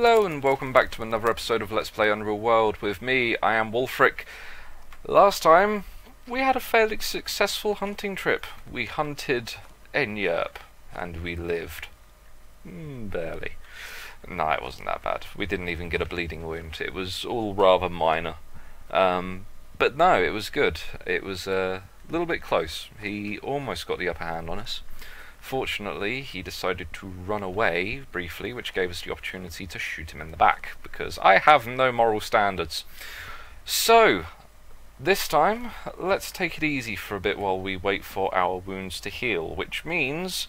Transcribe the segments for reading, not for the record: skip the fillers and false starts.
Hello and welcome back to another episode of Let's Play Unreal World with me. I am Wolfric. Last time we had a fairly successful hunting trip. We hunted Enyerp and we lived. Barely. No, it wasn't that bad. We didn't even get a bleeding wound. It was all rather minor. But no, it was good. It was a little bit close. He almost got the upper hand on us. Fortunately, he decided to run away briefly, which gave us the opportunity to shoot him in the back, because I have no moral standards. So, this time, let's take it easy for a bit while we wait for our wounds to heal, which means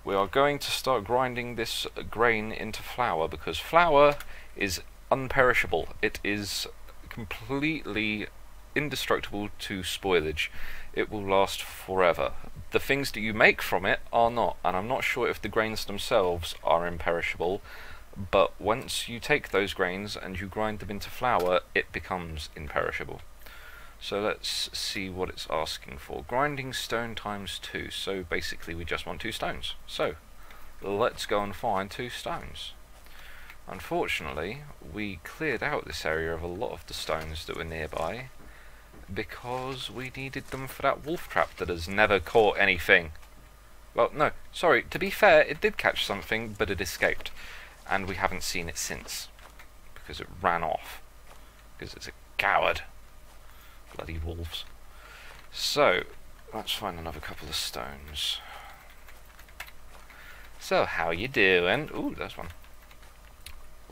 we are going to start grinding this grain into flour, because flour is unperishable. It is completely indestructible to spoilage. It will last forever. The things that you make from it are not, and I'm not sure if the grains themselves are imperishable, but once you take those grains and you grind them into flour, it becomes imperishable. So let's see what it's asking for. Grinding stone times 2, so basically we just want 2 stones. So, let's go and find 2 stones. Unfortunately, we cleared out this area of a lot of the stones that were nearby, because we needed them for that wolf trap that has never caught anything. Well, no, sorry, to be fair, it did catch something, but it escaped. And we haven't seen it since, because it ran off. Because it's a coward. Bloody wolves. So, let's find another couple of stones. So, how you doing? Ooh, there's one.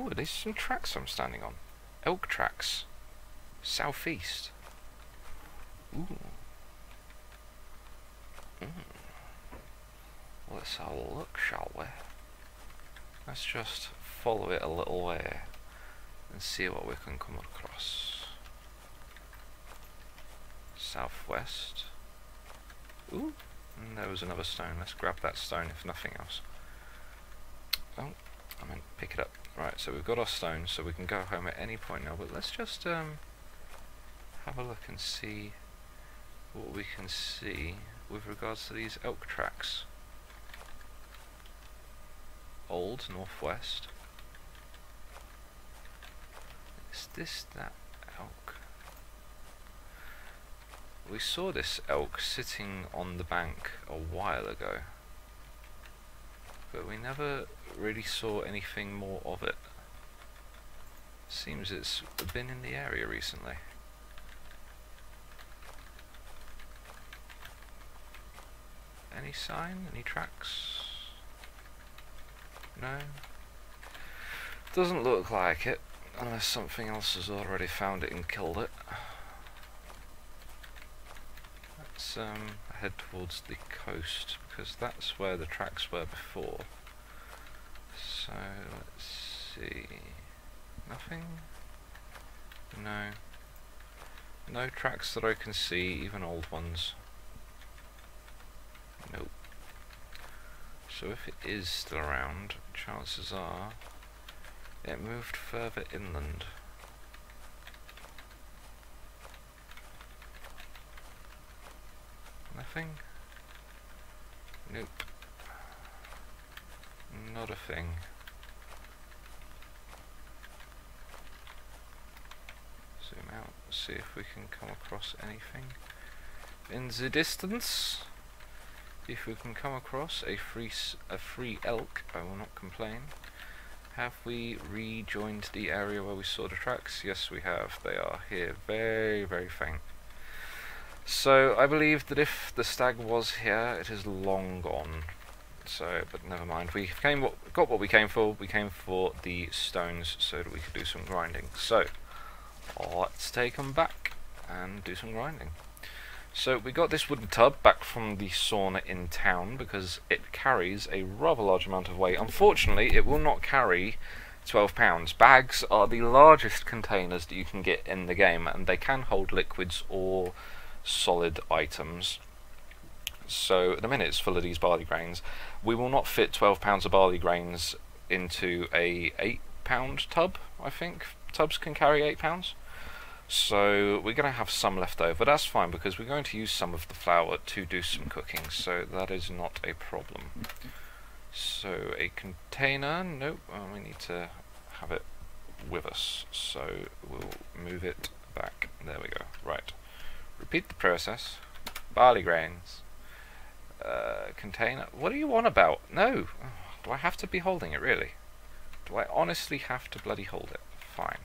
Ooh, there's some tracks I'm standing on. Elk tracks. Southeast. Ooh. Let's have a look, shall we? Let's just follow it a little way and see what we can come across. Southwest. Ooh, and there was another stone. Let's grab that stone if nothing else. Oh, I meant pick it up. Right, so we've got our stone, so we can go home at any point now, but let's just have a look and see what we can see with regards to these elk tracks. Old northwest. Is this that elk? We saw this elk sitting on the bank a while ago, but we never really saw anything more of it. Seems it's been in the area recently. Any sign? Any tracks? No? Doesn't look like it, unless something else has already found it and killed it. Let's head towards the coast, because that's where the tracks were before. So, let's see... Nothing? No. No tracks that I can see, even old ones. Nope. So if it is still around, chances are it moved further inland. Nothing? Nope. Not a thing. Zoom out, see if we can come across anything in the distance. If we can come across a free elk, I will not complain. Have we rejoined the area where we saw the tracks? Yes, we have. They are here, very, very faint. So, I believe that if the stag was here, it is long gone. So, but never mind. We got what we came for. We came for the stones so that we could do some grinding. So, let's take them back and do some grinding. So we got this wooden tub back from the sauna in town because it carries a rather large amount of weight. Unfortunately, it will not carry 12 pounds. Bags are the largest containers that you can get in the game, and they can hold liquids or solid items. So at the minute it's full of these barley grains. We will not fit 12 pounds of barley grains into a 8-pound tub, I think. Tubs can carry 8 pounds. So we're going to have some left over. That's fine, because we're going to use some of the flour to do some cooking, so that is not a problem. So a container, nope, we need to have it with us. So we'll move it back. There we go. Right. Repeat the process. Barley grains. Container. What do you want about? No. Do I have to be holding it, really? Do I honestly have to bloody hold it? Fine.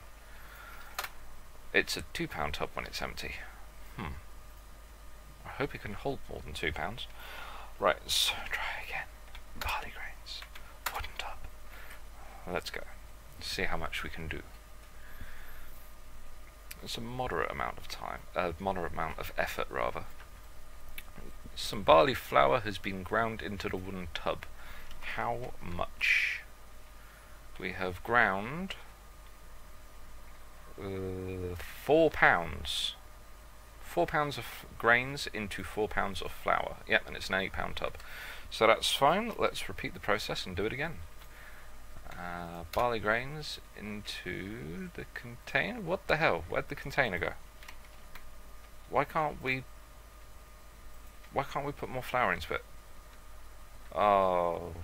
It's a £2 tub when it's empty. I hope it can hold more than £2. Right, so try again. Barley grains. Wooden tub. Let's go. See how much we can do. It's a moderate amount of time. Moderate amount of effort, rather. Some barley flour has been ground into the wooden tub. How much? We have ground 4 pounds. 4 pounds of grains into 4 pounds of flour. Yep, and it's an £8 tub. So that's fine. Let's repeat the process and do it again. Barley grains into the container. What the hell? Where'd the container go? Why can't we put more flour into it? Oh.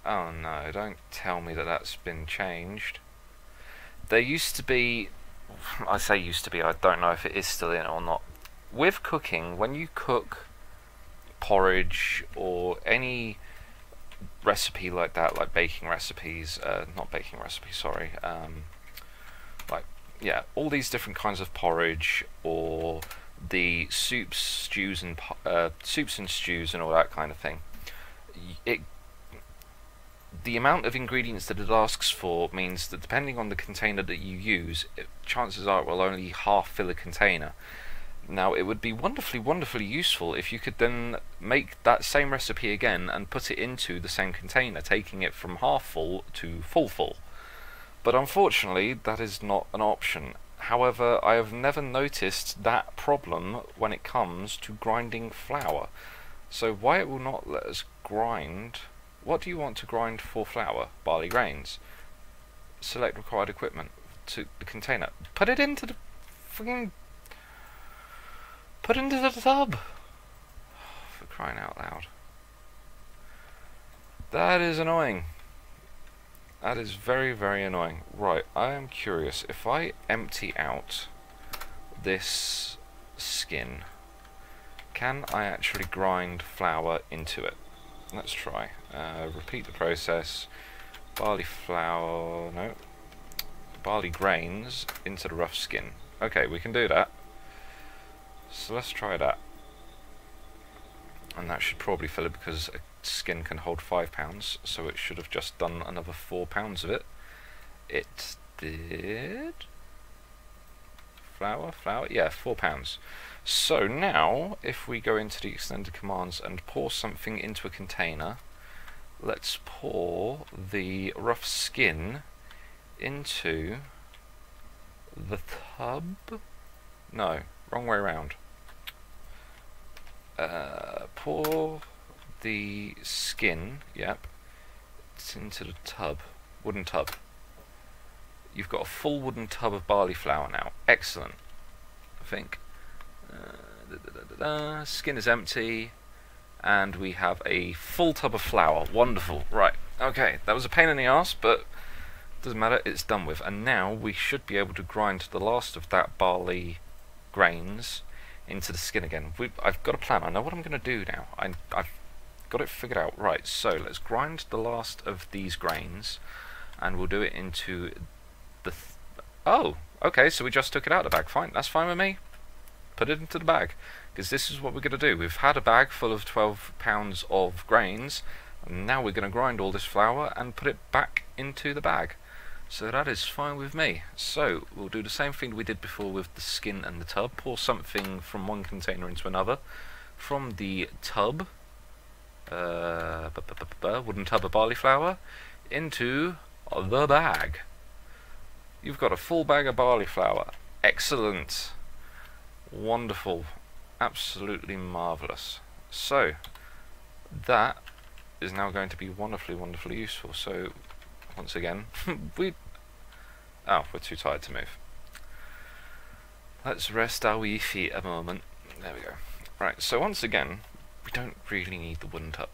Oh no, don't tell me that that's been changed. There used to be, I say used to be, I don't know if it is still in or not. With cooking, when you cook porridge or any recipe like that, like baking recipes, not baking recipes, sorry, like, yeah, all these different kinds of porridge, or the soups, stews and stews and all that kind of thing, the amount of ingredients that it asks for means that depending on the container that you use, chances are it will only half fill a container. Now, it would be wonderfully useful if you could then make that same recipe again and put it into the same container, taking it from half full to full. But unfortunately, that is not an option. However, I have never noticed that problem when it comes to grinding flour. So why it will not let us grind... What do you want to grind for flour? Barley grains. Select required equipment to the container. Put it into the frigging... Put into the tub! For crying out loud. That is annoying. That is very annoying. Right, I am curious. If I empty out this skin, can I actually grind flour into it? Let's try. Repeat the process. Barley flour... no. Barley grains into the rough skin. Okay, we can do that. So let's try that. And that should probably fill it because a skin can hold 5 pounds, so it should have just done another 4 pounds of it. It did... Flour? Yeah, 4 pounds. So now, if we go into the extended commands and pour something into a container, let's pour the rough skin into the tub. No, wrong way around. Pour the skin, yep, it's into the tub, wooden tub. You've got a full wooden tub of barley flour now. Excellent, I think. Skin is empty, and we have a full tub of flour. Wonderful. Right, okay, that was a pain in the ass, but doesn't matter, it's done with. And now we should be able to grind the last of that barley grains into the skin again. I've got a plan. I know what I'm going to do now. I've got it figured out. Right, so let's grind the last of these grains, and we'll do it into the... oh, okay, so we just took it out of the bag. Fine, that's fine with me. Put it into the bag, because this is what we're going to do. We've had a bag full of 12 pounds of grains, and now we're going to grind all this flour and put it back into the bag. So that is fine with me. So we'll do the same thing we did before with the skin and the tub. Pour something from one container into another. From the tub, wooden tub of barley flour, into the bag. You've got a full bag of barley flour. Excellent. Wonderful. Absolutely marvellous. So that is now going to be wonderfully useful. So once again, we're too tired to move. Let's rest our wee feet a moment. There we go. Right, so once again, we don't really need the wooden tub.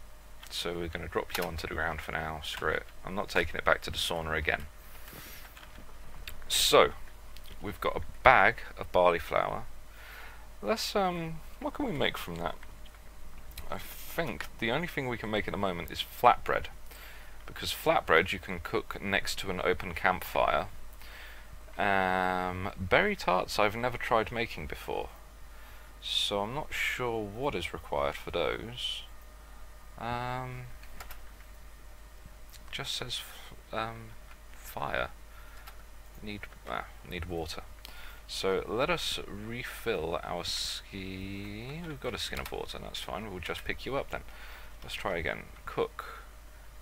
So we're going to drop you onto the ground for now. Screw it. I'm not taking it back to the sauna again. So, we've got a bag of barley flour. Let's, what can we make from that? I think the only thing we can make at the moment is flatbread. Because flatbread you can cook next to an open campfire. Berry tarts I've never tried making before. So I'm not sure what is required for those. Just says fire. Need water. So let us refill our ski. We've got a skin of water, that's fine. We'll just pick you up then. Let's try again. Cook.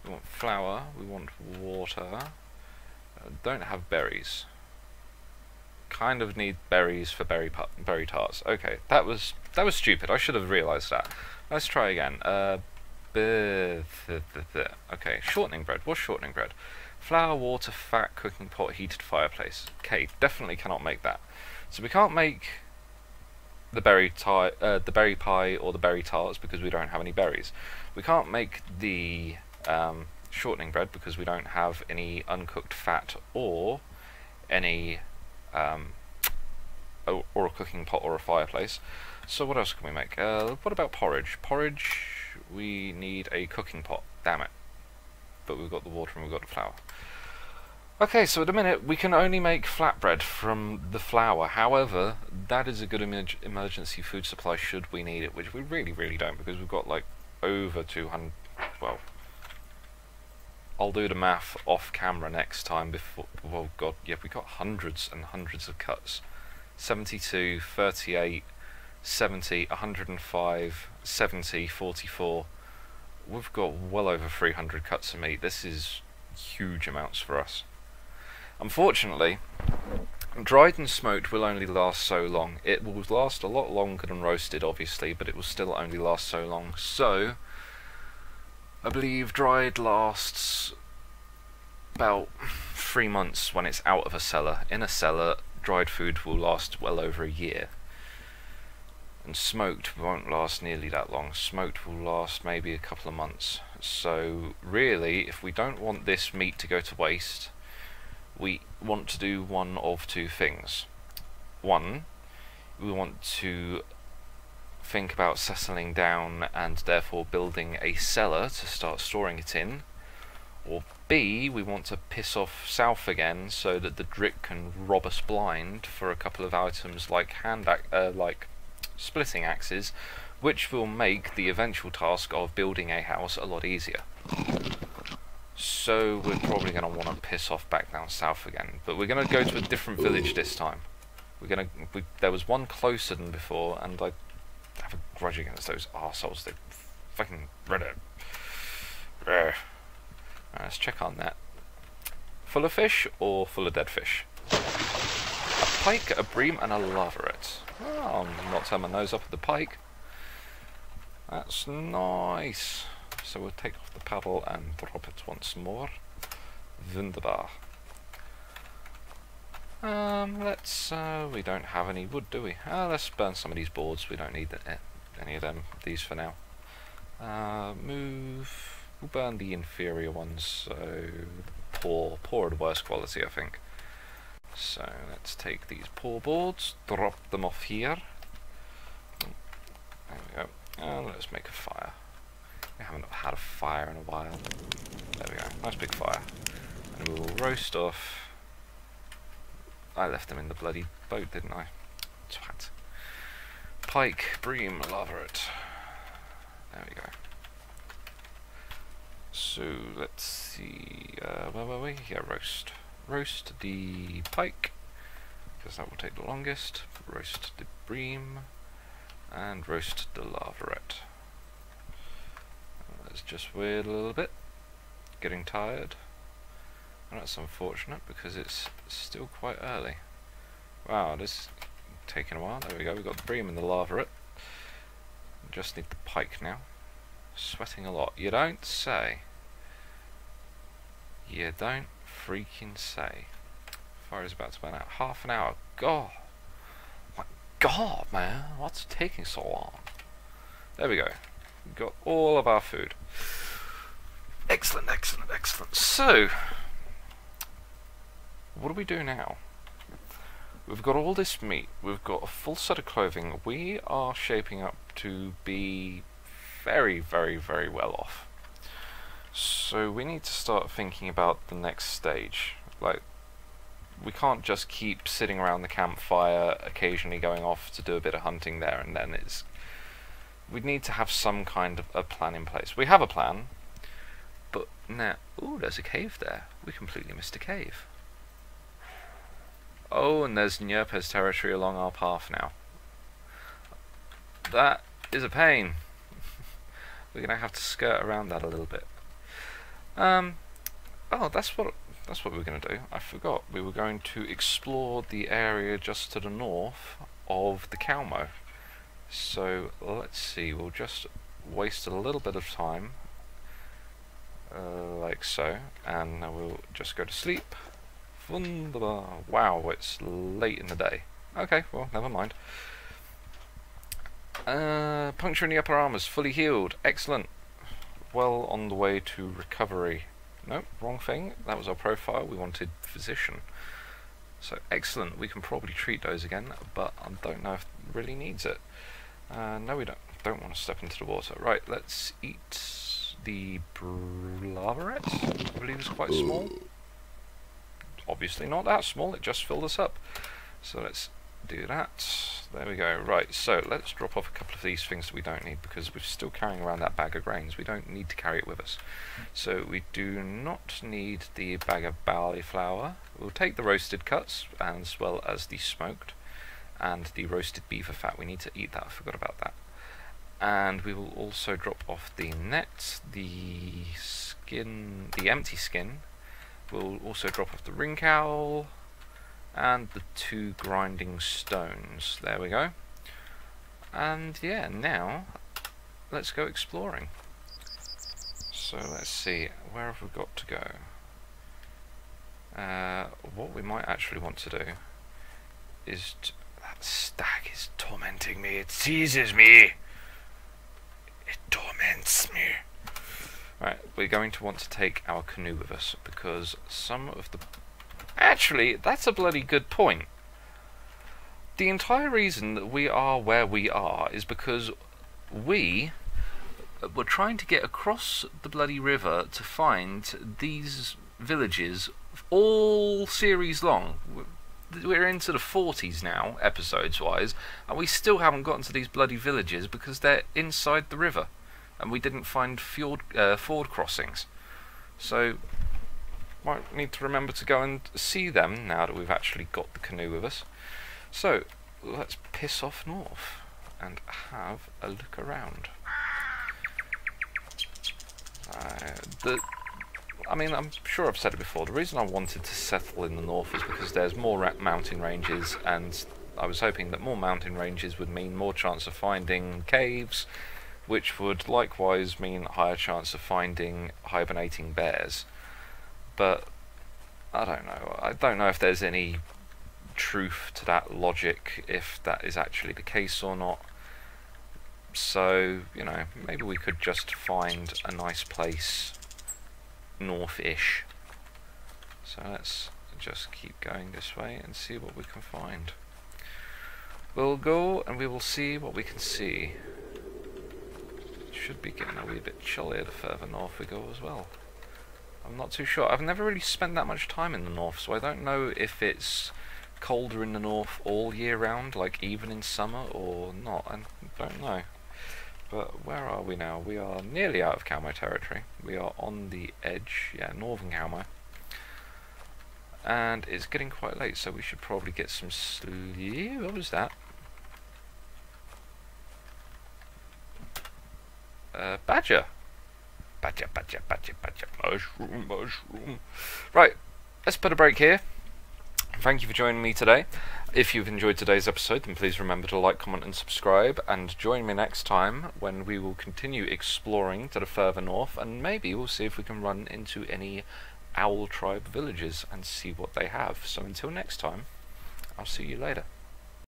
We want flour. We want water. Don't have berries. Kind of need berries for berry tarts. Okay, that was stupid. I should have realised that. Let's try again. Okay, shortening bread. What's shortening bread? Flour, water, fat, cooking pot, heated fireplace. Okay, definitely cannot make that. So we can't make the berry pie or the berry tarts because we don't have any berries. We can't make the shortening bread because we don't have any uncooked fat or any or a cooking pot or a fireplace. So what else can we make? What about porridge? Porridge, we need a cooking pot. Damn it. But we've got the water and we've got the flour. Okay, so at the minute we can only make flatbread from the flour. However, that is a good emergency food supply should we need it, which we really don't, because we've got like over 200. Well, I'll do the math off camera next time. Before, well, God, yeah, we got hundreds and hundreds of cuts. 72, 38, 70, 105, 70, 44. We've got well over 300 cuts of meat. This is huge amounts for us. Unfortunately, dried and smoked will only last so long. It will last a lot longer than roasted, obviously, but it will still only last so long. So, I believe dried lasts about 3 months when it's out of a cellar. In a cellar, dried food will last well over a year. And smoked won't last nearly that long. Smoked will last maybe a couple of months. So really, if we don't want this meat to go to waste, we want to do one of two things. One, we want to think about settling down and therefore building a cellar to start storing it in. Or B, we want to piss off south again so that the Drick can rob us blind for a couple of items like splitting axes, which will make the eventual task of building a house a lot easier. So we're probably going to want to piss off back down south again, but we're going to go to a different village this time. There was one closer than before, and I have a grudge against those arseholes. They fucking read it. Right, let's check our net. Full of fish or full of dead fish? A pike, a bream, and a laveret. Oh, I'll not turn my nose up at the pike. That's nice. So we'll take off the paddle and drop it once more. Wunderbar. We don't have any wood, do we? Let's burn some of these boards. We don't need any of these for now. We'll burn the inferior ones, so poor are the worst quality, I think. So let's take these poor boards, drop them off here. There we go. And let's make a fire. We haven't had a fire in a while. There we go. Nice big fire. And we will roast off. I left them in the bloody boat, didn't I? Twat. Pike, bream, laveret. There we go. So let's see. Where were we? Yeah, roast. Roast the pike, because that will take the longest. Roast the bream, and roast the laveret. Let's just wait a little bit. Getting tired. And that's unfortunate because it's still quite early. Wow, this is taking a while. There we go. We've got the bream and the laveret. Just need the pike now. Sweating a lot. You don't say. You don't freaking say. Fire is about to burn out. Half an hour. God. My God, man. What's taking so long? There we go. We've got all of our food. Excellent, excellent, excellent. So, what do we do now? We've got all this meat, we've got a full set of clothing, we are shaping up to be very, very, very well off. So we need to start thinking about the next stage. Like, we can't just keep sitting around the campfire, occasionally going off to do a bit of hunting there and then. We'd need to have some kind of a plan in place. We have a plan, but now... Ooh, there's a cave there. We completely missed a cave. Oh, and there's Nyerpe's territory along our path now. That is a pain. We're going to have to skirt around that a little bit. Oh, that's what we were going to do. I forgot. We were going to explore the area just to the north of the Calmo. So, let's see. We'll just waste a little bit of time. Like so. And now we'll just go to sleep. Wunderbar. Wow, it's late in the day. Okay, well, never mind. Puncture in the upper arm is fully healed. Excellent. Well on the way to recovery. Nope, wrong thing. That was our profile. We wanted physician. So, excellent. We can probably treat those again, but I don't know if it really needs it. No, we don't want to step into the water. Right, let's eat the blaveret. I believe it's quite small. Obviously not that small, it just filled us up. So let's do that. There we go. Right, so let's drop off a couple of these things that we don't need because we're still carrying around that bag of grains. We don't need to carry it with us. So we do not need the bag of barley flour. We'll take the roasted cuts as well as the smoked and the roasted beaver fat. We need to eat that, I forgot about that. And we will also drop off the net, the skin, the empty skin. We'll also drop off the ring cowl and the 2 grinding stones. There we go. And yeah, now let's go exploring. So let's see, where have we got to go? What we might actually want to do is that stag is tormenting me. It seizes me. It torments me. Right, we're going to want to take our canoe with us because some of the... Actually, that's a bloody good point. The entire reason that we are where we are is because we were trying to get across the bloody river to find these villages all series long. We're into the 40s now, episodes-wise, and we still haven't gotten to these bloody villages because they're inside the river. And we didn't find ford crossings. So, might need to remember to go and see them now that we've actually got the canoe with us. So, let's piss off north and have a look around. I mean, I'm sure I've said it before, the reason I wanted to settle in the north is because there's more mountain ranges, and I was hoping that more mountain ranges would mean more chance of finding caves, which would likewise mean a higher chance of finding hibernating bears. But I don't know. I don't know if there's any truth to that logic, if that is actually the case or not. So, you know, maybe we could just find a nice place north-ish. So let's just keep going this way and see what we can find. We'll go and we will see what we can see. Should be getting a wee bit chillier the further north we go as well. I'm not too sure. I've never really spent that much time in the north, so I don't know if it's colder in the north all year round, like even in summer, or not. I don't know. But where are we now? We are nearly out of Calmo territory. We are on the edge, yeah, northern Calmo. And it's getting quite late, so we should probably get some sleep. What was that? Badger. Badger, badger, badger, badger. Mushroom, mushroom. Right, let's put a break here. Thank you for joining me today. If you've enjoyed today's episode, then please remember to like, comment and subscribe, and join me next time when we will continue exploring to the further north, and maybe we'll see if we can run into any owl tribe villages and see what they have. So until next time, I'll see you later.